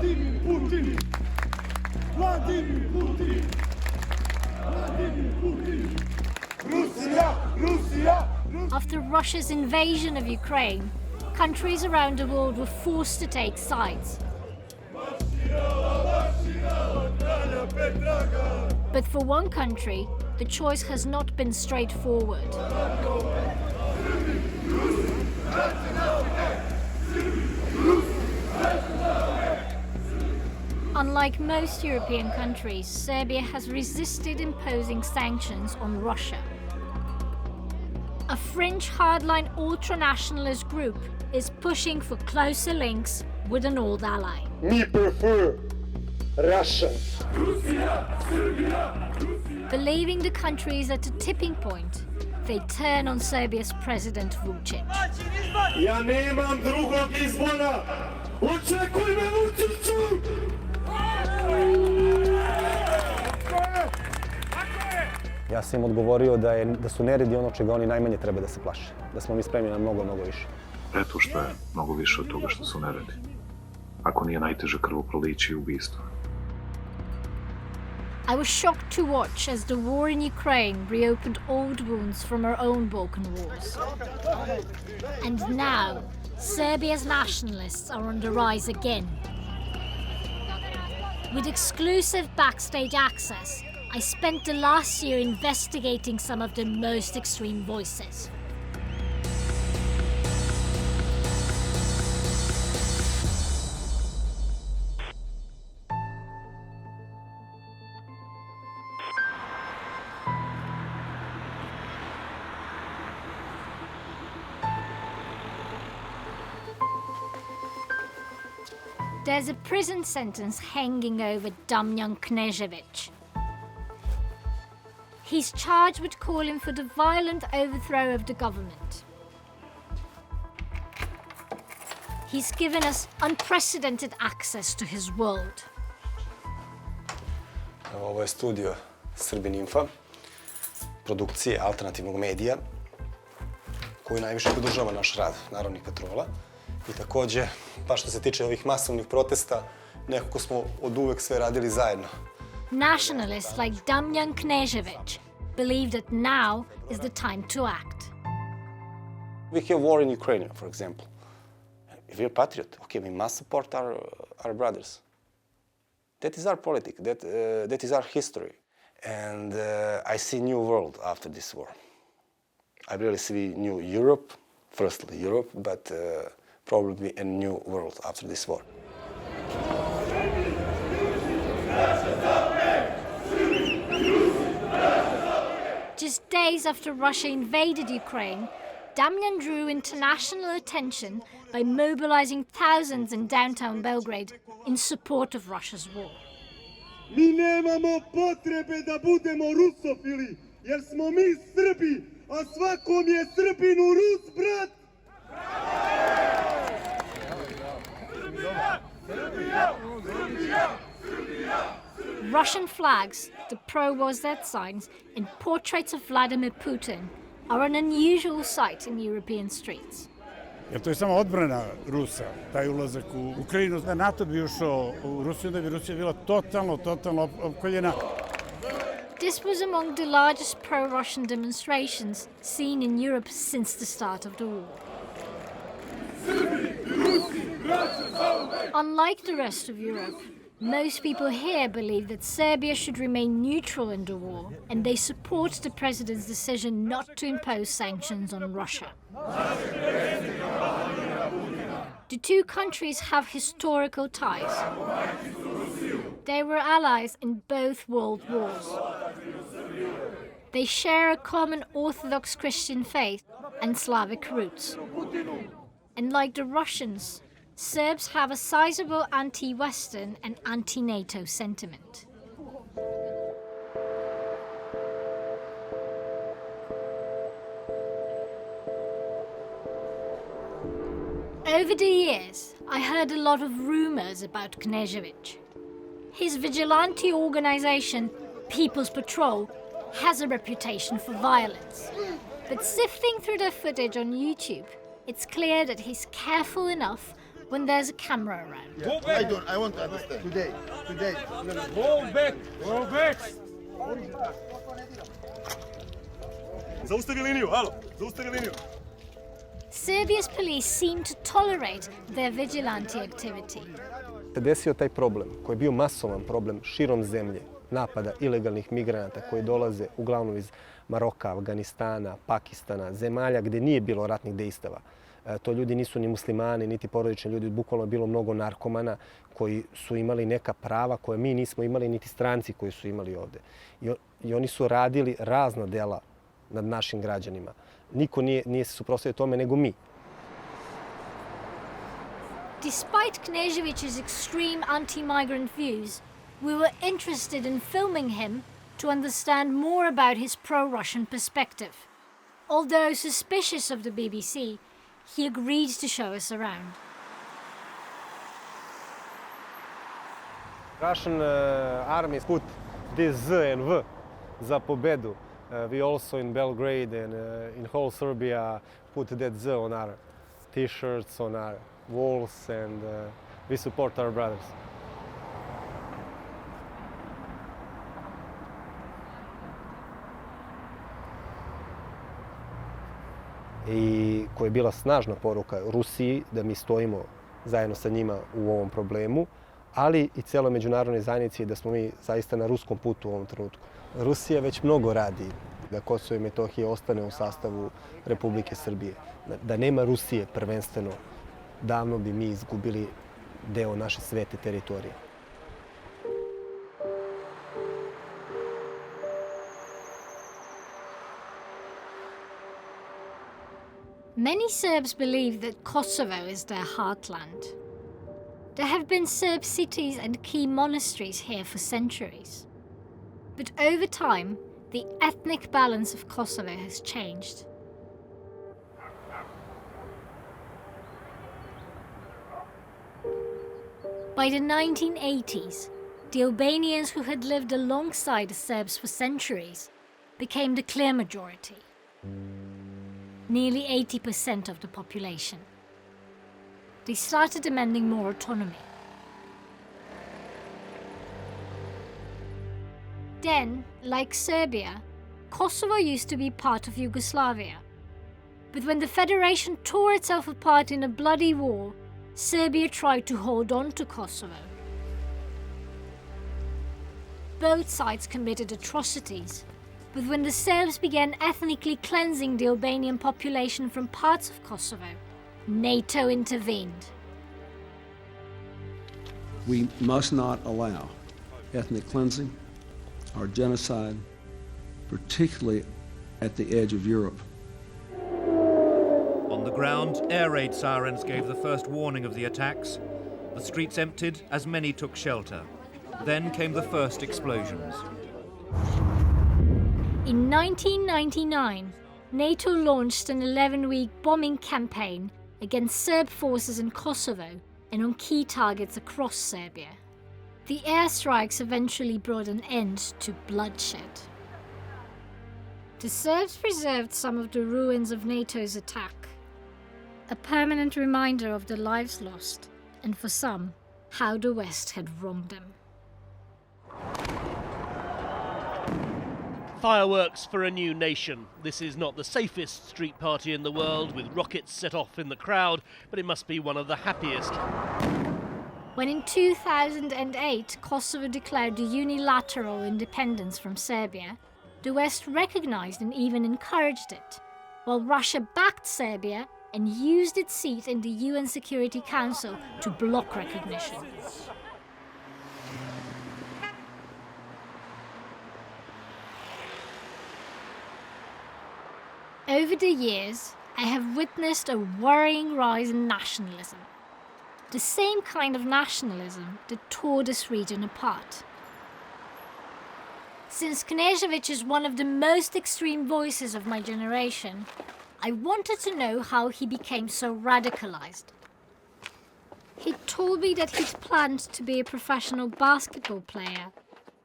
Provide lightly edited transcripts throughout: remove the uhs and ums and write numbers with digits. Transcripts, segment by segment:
Vladimir Putin! Vladimir Putin! Vladimir Putin! Russia! Russia! After Russia's invasion of Ukraine, countries around the world were forced to take sides. But for one country, the choice has not been straightforward. Unlike most European countries, Serbia has resisted imposing sanctions on Russia. A fringe hardline ultranationalist group is pushing for closer links with an old ally. We prefer Russia. Believing the country is at a tipping point, they turn on Serbia's President Vučić. Ja nemam drugog izbora. Očekuj me, Vučiću! Ja sam im odgovorio da su neredi ono čega oni najmanje treba da se plaše. Da smo mi spremni na mnogo, mnogo više. Eto što je mnogo više od toga što su neredi. Ako nije najteže krvoproliće i ubistvo. I was shocked to watch as the war in Ukraine reopened old wounds from our own Balkan wars. And now, Serbia's nationalists are on the rise again. With exclusive backstage access, I spent the last year investigating some of the most extreme voices. There's a prison sentence hanging over Damjan Knežević. He's charged with calling for the violent overthrow of the government. He's given us unprecedented access to his world. Ovo je studio Srbin Infa, produkcije alternativnog medija, koji najviše podržava naš rad Narodnih patrola. I takođe, pa što se tiče ovih masovnih protesta, nekako smo od uvek sve radili zajedno. Nationalists like Damjan Knežević believe that now is the time to act. We have war in Ukraine, for example. If you're a patriot, okay, we must support our brothers. That is our politics, that is our history. And I see new world after this war. I really see new Europe, firstly Europe, but probably a new world after this war. Just days after Russia invaded Ukraine, Damjan drew international attention by mobilizing thousands in downtown Belgrade in support of Russia's war. Mi nemamo potrebe da budemo rusofili, jer smo mi Srbi, a svakom je Srbinu Rus brat! Russian flags, the pro-war Z signs, and portraits of Vladimir Putin are an unusual sight in European streets. Jer to je samo odbrana Rusa, taj ulazak u Ukrajinu. Da NATO bi ušao u Rusiju, da bi Rusija bila totalno opkoljena. This was among the largest pro-Russian demonstrations seen in Europe since the start of the war. Unlike the rest of Europe, most people here believe that Serbia should remain neutral in the war, and they support the president's decision not to impose sanctions on Russia. The two countries have historical ties. They were allies in both world wars. They share a common Orthodox Christian faith and Slavic roots. And like the Russians, Serbs have a sizable anti-Western and anti-NATO sentiment. Over the years, I heard a lot of rumors about Knežević. His vigilante organization, People's Patrol, has a reputation for violence. But sifting through their footage on YouTube, it's clear that he's careful enough when there's a camera around. I want to understand. Today. Go back! Zaustavi liniju, halo, zaustavi liniju. Serbia's police seem to tolerate their vigilante activity. Se desio taj problem, koji je bio masovan problem širom zemlje, napada ilegalnih migranata koji dolaze uglavnom iz Maroka, Afganistana, Pakistana, zemalja gdje nije bilo ratnih dejstava. To ljudi nisu ni muslimani, niti porodični ljudi, bukvalno je bilo mnogo narkomana koji su imali neka prava koje mi nismo imali, niti stranci koji su imali ovdje. I oni su radili razna dela nad našim građanima. Niko nije se suprotstavio tome nego mi. Despite Knežević's extreme anti-migrant views, we were interested in filming him to understand more about his pro-Russian perspective. Although suspicious of the BBC, he agreed to show us around. Russian army put this Z and V za pobedu. We also in Belgrade and in whole Serbia put that Z on our t-shirts, on our walls, and we support our brothers. I koja je bila snažna poruka Rusiji da mi stojimo zajedno sa njima u ovom problemu, ali i cijeloj međunarodnoj zajednici da smo mi zaista na ruskom putu u ovom trenutku. Rusija već mnogo radi da Kosovo i Metohija ostane u sastavu Republike Srbije. Da nema Rusije prvenstveno, davno bi mi izgubili deo naše svete teritorije. Many Serbs believe that Kosovo is their heartland. There have been Serb cities and key monasteries here for centuries. But over time, the ethnic balance of Kosovo has changed. By the 1980s, the Albanians who had lived alongside the Serbs for centuries became the clear majority. Nearly 80% of the population. They started demanding more autonomy. Then, like Serbia, Kosovo used to be part of Yugoslavia. But when the federation tore itself apart in a bloody war, Serbia tried to hold on to Kosovo. Both sides committed atrocities, but when the Serbs began ethnically cleansing the Albanian population from parts of Kosovo, NATO intervened. We must not allow ethnic cleansing or genocide, particularly at the edge of Europe. On the ground, air raid sirens gave the first warning of the attacks. The streets emptied as many took shelter. Then came the first explosions. In 1999, NATO launched an 11-week bombing campaign against Serb forces in Kosovo and on key targets across Serbia. The airstrikes eventually brought an end to bloodshed. The Serbs preserved some of the ruins of NATO's attack, a permanent reminder of the lives lost, and for some, how the West had wronged them. Fireworks for a new nation. This is not the safest street party in the world, with rockets set off in the crowd, but it must be one of the happiest. When in 2008 Kosovo declared unilateral independence from Serbia, the West recognized and even encouraged it, while Russia backed Serbia and used its seat in the UN Security Council to block recognition. Over the years, I have witnessed a worrying rise in nationalism. The same kind of nationalism that tore this region apart. Since Knežević is one of the most extreme voices of my generation, I wanted to know how he became so radicalized. He told me that he'd planned to be a professional basketball player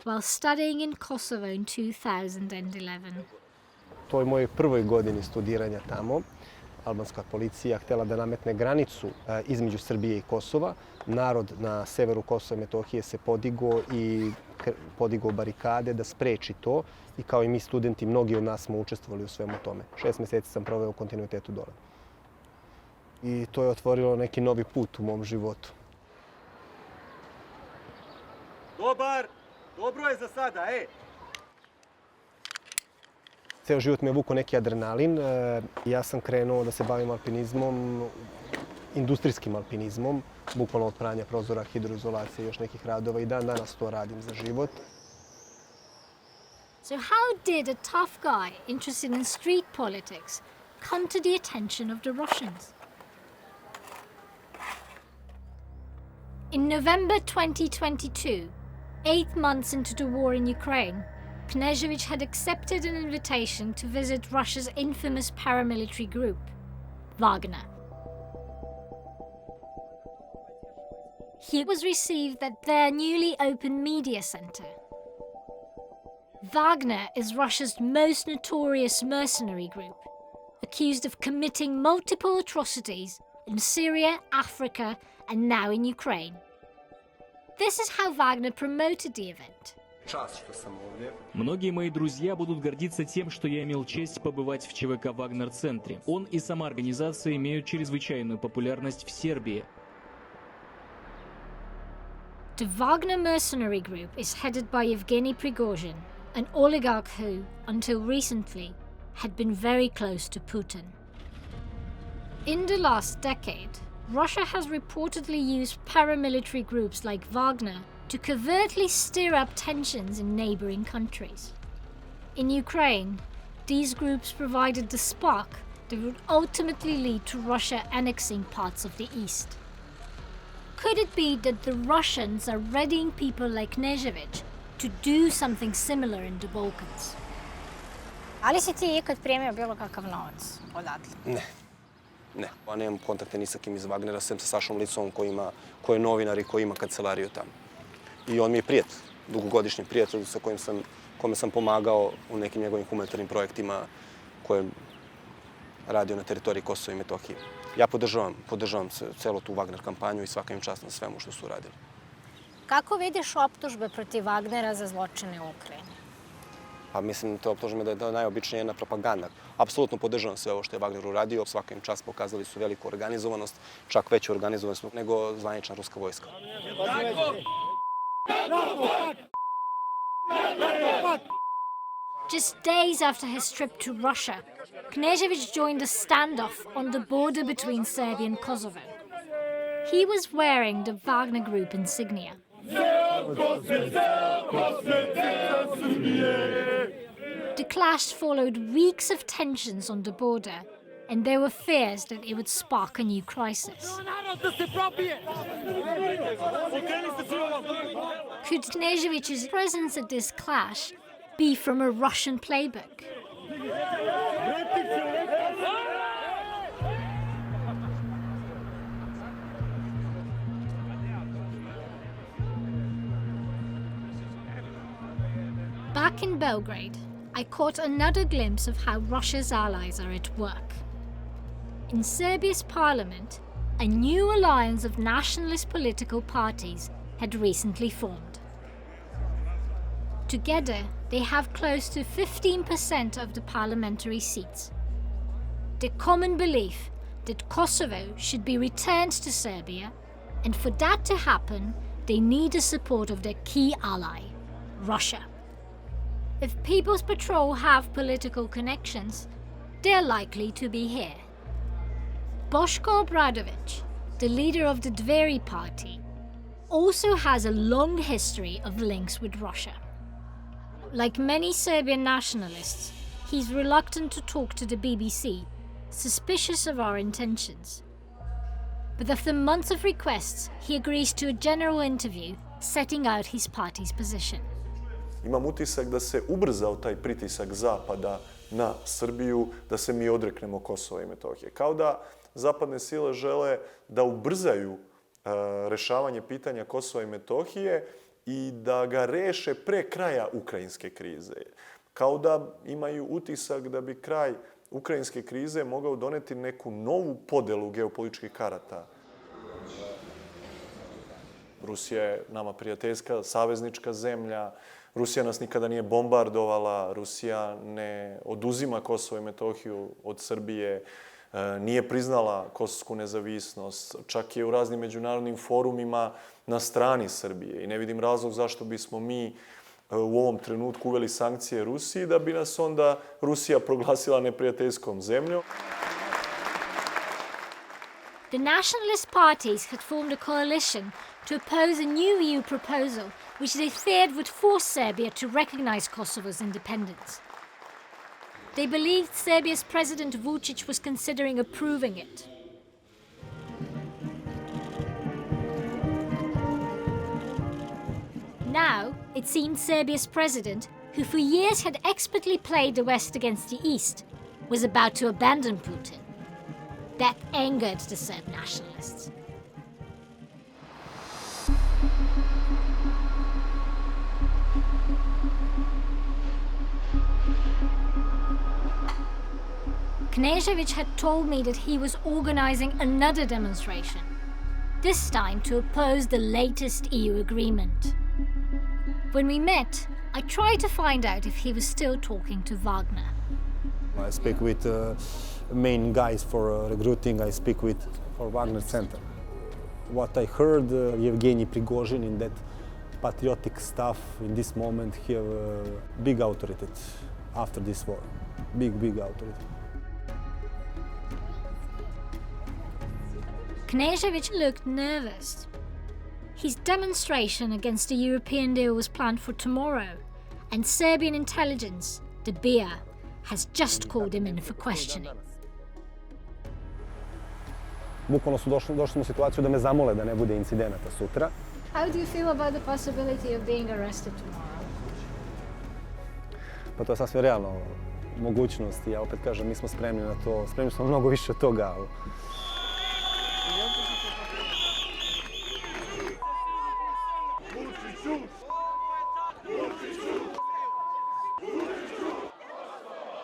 while studying in Kosovo in 2011. U toj mojoj prvoj godini studiranja tamo, albanska policija htjela da nametne granicu između Srbije i Kosova. Narod na severu Kosova i Metohije se podigao barikade da spreči to i kao i mi studenti, mnogi od nas smo učestvovali u svemu tome. 6 mjeseci sam proveo u kontinuitetu dole. I to je otvorilo neki novi put u mom životu. Dobar, dobro je za sada, Ceo život me je vukao neki adrenalin. Ja sam krenuo da se bavim alpinizmom, industrijskim alpinizmom, bukvalno od pranja prozora, hidroizolacije i još nekih radova i dan danas to radim za život. So how did a tough guy interested in street politics come to the attention of the Russians? In November 2022, 8 months into the war in Ukraine, Knežević had accepted an invitation to visit Russia's infamous paramilitary group, Wagner. He was received at their newly opened media center. Wagner is Russia's most notorious mercenary group, accused of committing multiple atrocities in Syria, Africa, and now in Ukraine. This is how Wagner promoted the event. Многие мои друзья будут гордиться тем, что я имел честь побывать в ЧВК «Вагнер-центре». Он и сама организация имеют чрезвычайную популярность в Сербии. The Wagner mercenary group is headed by Yevgeny Prigozhin, an oligarch who, until recently, had been very close to Putin. In the last decade, Russia has reportedly used paramilitary groups like Wagner to covertly stir up tensions in neighboring countries. In Ukraine, these groups provided the spark that would ultimately lead to Russia annexing parts of the east. Could it be that the Russians are readying people like Knežević to do something similar in the Balkans? Ali si ti ikad primio bilo kakav novac odatle? Ne. Pa nemam kontakte ni sa kim iz Wagnera, sem sa Sašom Licom koji je novinar i koji ima kancelariju tamo. I on mi je prijatelj, dugogodišnji prijatelj kome sam pomagao u nekim njegovim humanitarnim projektima koje je radio na teritoriji Kosova i Metohije. Ja podržavam celu tu Wagner kampanju i svaka im čast na svemu što su radili. Kako vidiš optužbe protiv Wagnera za zločine u Ukrajini? Pa mislim, to optužbe da je najobičnija jedna propaganda. Apsolutno podržavam sve ovo što je Wagner uradio. Svaka im čast, pokazali su veliku organizovanost, čak veću organizovanost nego zvanična ruska vojska. Just days after his trip to Russia, Knežević joined a standoff on the border between Serbia and Kosovo. He was wearing the Wagner Group insignia. The clash followed weeks of tensions on the border, and there were fears that it would spark a new crisis. Could Knežević's presence at this clash be from a Russian playbook? Back in Belgrade, I caught another glimpse of how Russia's allies are at work. In Serbia's parliament, a new alliance of nationalist political parties had recently formed. Together, they have close to 15% of the parliamentary seats. The common belief that Kosovo should be returned to Serbia, and for that to happen, they need the support of their key ally, Russia. If People's Patrol have political connections, they're likely to be here. Boško Obradović, the leader of the Dveri party, also has a long history of links with Russia. Like many Serbian nationalists, he's reluctant to talk to the BBC, suspicious of our intentions. But after months of requests, he agrees to a general interview, setting out his party's position. Imam utisak da se ubrzao taj pritisak Zapada na Srbiju, da se mi odreknemo Kosova i Metohije. Kao da zapadne sile žele da ubrzaju rešavanje pitanja Kosova i Metohije i da ga reše pre kraja ukrajinske krize. Kao da imaju utisak da bi kraj ukrajinske krize mogao doneti neku novu podelu geopolitičkih karata. Rusija je nama prijateljska, saveznička zemlja. Rusija nas nikada nije bombardovala. Rusija ne oduzima Kosovo i Metohiju od Srbije. Nije priznala kosovsku nezavisnost. Čak je u raznim međunarodnim forumima na strani Srbije. I ne vidim razlog zašto bismo mi u ovom trenutku uveli sankcije Rusiji, da bi nas onda Rusija proglasila neprijateljskom zemljom. The nationalist parties had formed a coalition to oppose a new EU proposal which they feared would force Serbia to recognize Kosovo's independence. They believed Serbia's President Vučić was considering approving it. Now, it seemed Serbia's president, who for years had expertly played the West against the East, was about to abandon Putin. That angered the Serb nationalists. Knežević had told me that he was organizing another demonstration, this time to oppose the latest EU agreement. When we met, I tried to find out if he was still talking to Wagner. I speak with main guys for recruiting. I speak for Wagner Center. What I heard, Yevgeny Prigozhin in that patriotic stuff in this moment have big authority after this war. Big authority. Knežević looked nervous. His demonstration against the European deal was planned for tomorrow, and Serbian intelligence, the BIA, has just called him in for questioning. Bukvalno su došli u situaciju da me zamole da ne bude incidenata sutra. How do you feel about the possibility of being arrested tomorrow? Pa to je sasvim realno mogućnost i ja opet kažem, mi smo spremni na to, spremni smo mnogo više od toga.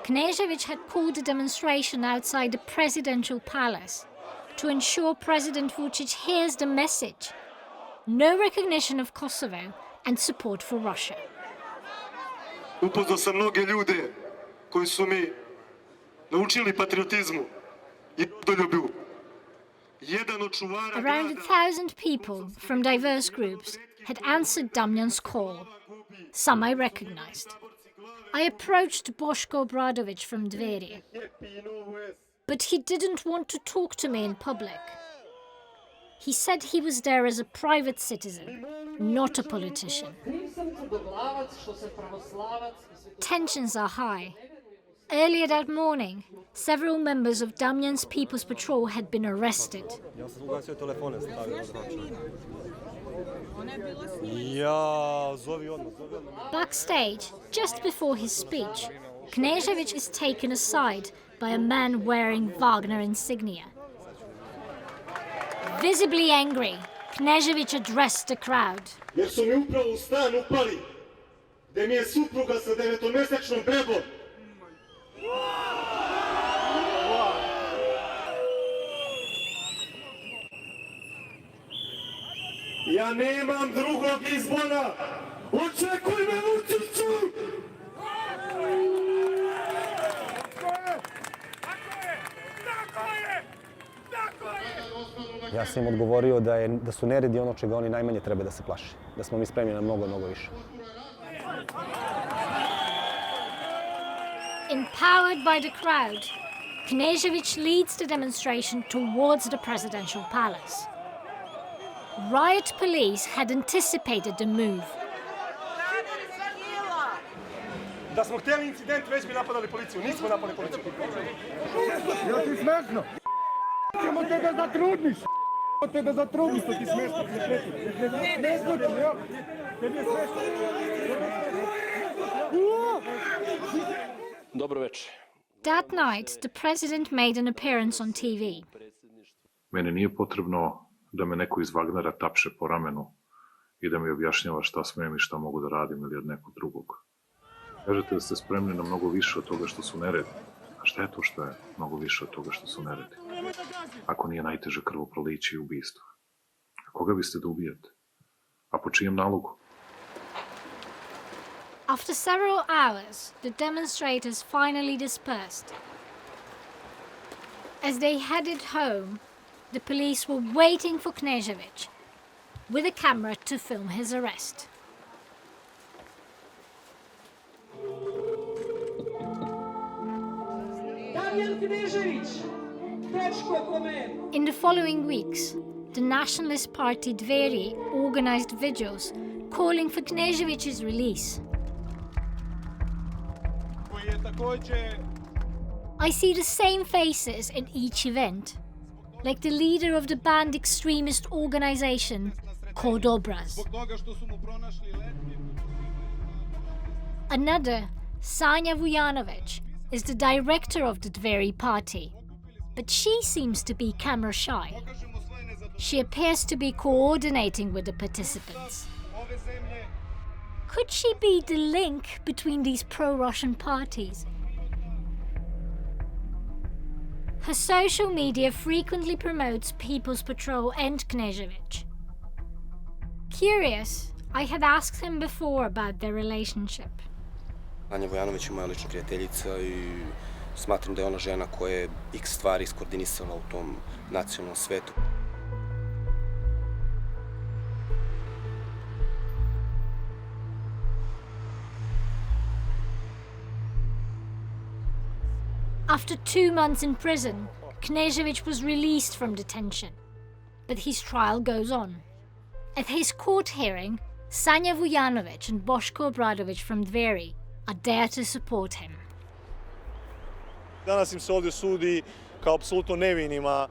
Knežević had called a demonstration outside the presidential palace to ensure President Vučić hears the message: no recognition of Kosovo and support for Russia. Upoznao sam mnoge ljude koji su mi naučili patriotizmu i rodoljublju. Around 1,000 people from diverse groups had answered Damjan's call. Some I recognized. I approached Boško Obradović from Dveri, but he didn't want to talk to me in public. He said he was there as a private citizen, not a politician. Tensions are high. Earlier that morning, several members of Damjan's People's Patrol had been arrested. Backstage, just before his speech, Knežević is taken aside by a man wearing Wagner insignia. Visibly angry, Knežević addressed the crowd. Jer su mi upravo u stan upali, gde mi je supruga sa 9-mesečnom bebom. Ja nemam drugog izbora. Očekuj me, Vučiću! Ja sam im odgovorio da su neredi ono čega oni najmanje treba da se plaše. Da smo mi spremni na mnogo više. Empowered by the crowd, Knežević leads the demonstration towards the presidential palace. Riot police had anticipated the move. Da smo htjeli incident, već bi napadali policiju. Nismo napali policiju. Ja ti smešno. Ćemo te da zatrudniš. Te da zatrudniš, to ti smešno. Ne slučajno, ja. Tebi je smešno. Dobro večer. That night, the president made an appearance on TV. Meni nije potrebno da me neko iz Wagnera tapše po ramenu i da mi objašnjava šta smem i šta mogu da radim ili od nekog drugog. Kažete da ste spremni na mnogo više od toga što su neredi. A Šta je to što je mnogo više od toga što su neredi? Ako nije najteže krvoproliće i ubistvo. A koga biste da ubijate? A po čijem nalogu? After several hours, the demonstrators finally dispersed. As they headed home, the police were waiting for Knežević with a camera to film his arrest. In the following weeks, the Nationalist Party Dveri organized vigils calling for Knežević's release. I see the same faces in each event, like the leader of the banned extremist organization called Obraz. Another, Sanja Vujanović, is the director of the Dveri party, but she seems to be camera shy. She appears to be coordinating with the participants. Could she be the link between these pro-Russian parties? Her social media frequently promotes People's Patrol and Knežević. Curious, I had asked him before about their relationship. Sanja Vujanović je moja lična prijateljica i smatram da je ona žena koja je x stvari iskoordinisala u tom nacionalnom svetu. After 2 months in prison, Knežević was released from detention, but his trial goes on. At his court hearing, Sanja Vujanović and Boško Obradović from Dveri are there to support him. Danas im se ovdje sudi kao apsolutno nevinima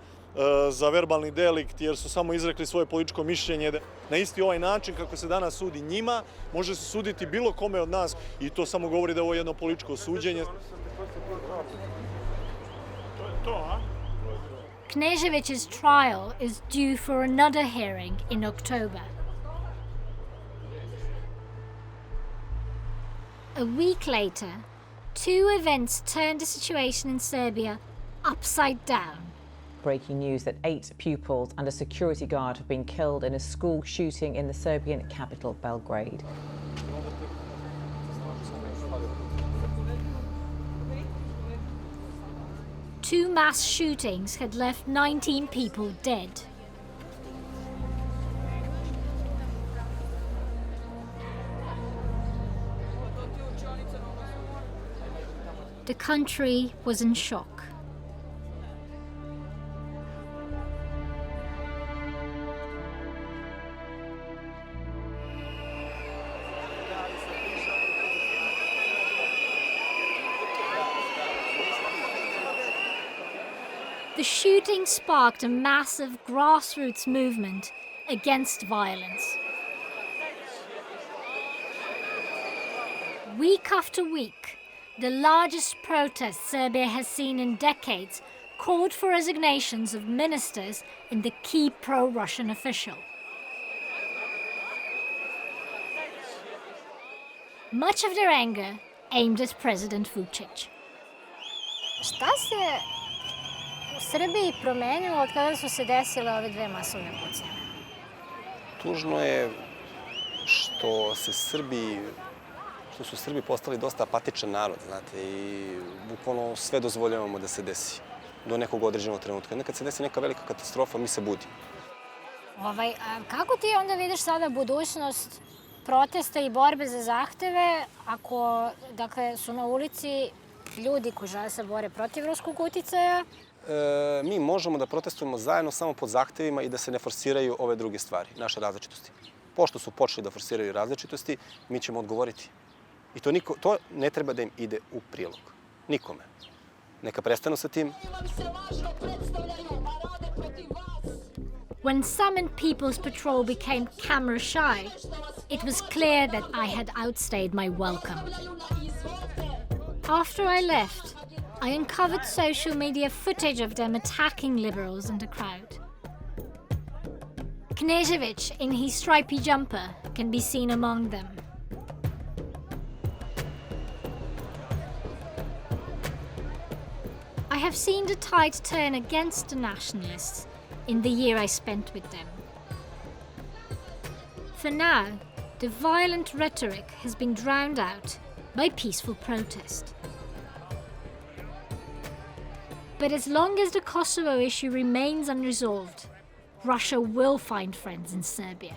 za verbalni delikt jer su samo izrekli svoje političko mišljenje. Na isti ovaj način kako se danas sudi njima, može se suditi bilo kome od nas i to samo govori da je ovo jedno političko suđenje. Knežević's trial is due for another hearing in October. A week later, 2 events turned the situation in Serbia upside down. Breaking news that 8 pupils and a security guard have been killed in a school shooting in the Serbian capital, Belgrade. Two mass shootings had left 19 people dead. The country was in shock. The shooting sparked a massive grassroots movement against violence. Week after week, the largest protest Serbia has seen in decades called for resignations of ministers and the key pro-Russian official. Much of their anger aimed at President Vučić. Šta se u Srbiji promenilo od kada su se desile ove 2 masovne pucnjave? Tužno je što su Srbi postali dosta apatičan narod, znate, i bukvalno sve dozvoljavamo da se desi do nekog određenog trenutka. Onda kad se desi neka velika katastrofa, mi se budimo. Kako ti onda vidiš sada budućnost protesta i borbe za zahteve ako su na ulici ljudi koji žele se bore protiv ruskog uticaja? Mi možemo da protestujemo zajedno samo pod zahtevima i da se ne forsiraju ove druge stvari, naše različitosti. Pošto su počeli da forsiraju različitosti, mi ćemo odgovoriti. I to ne treba da im ide u prilog. Nikome. Neka prestanu sa tim. When summoned People's Patrol became camera shy, it was clear that I had outstayed my welcome. After I left, I uncovered social media footage of them attacking liberals in the crowd. Knežević, in his stripy jumper, can be seen among them. I have seen the tide turn against the nationalists in the year I spent with them. For now, the violent rhetoric has been drowned out by peaceful protest. But as long as the Kosovo issue remains unresolved, Russia will find friends in Serbia.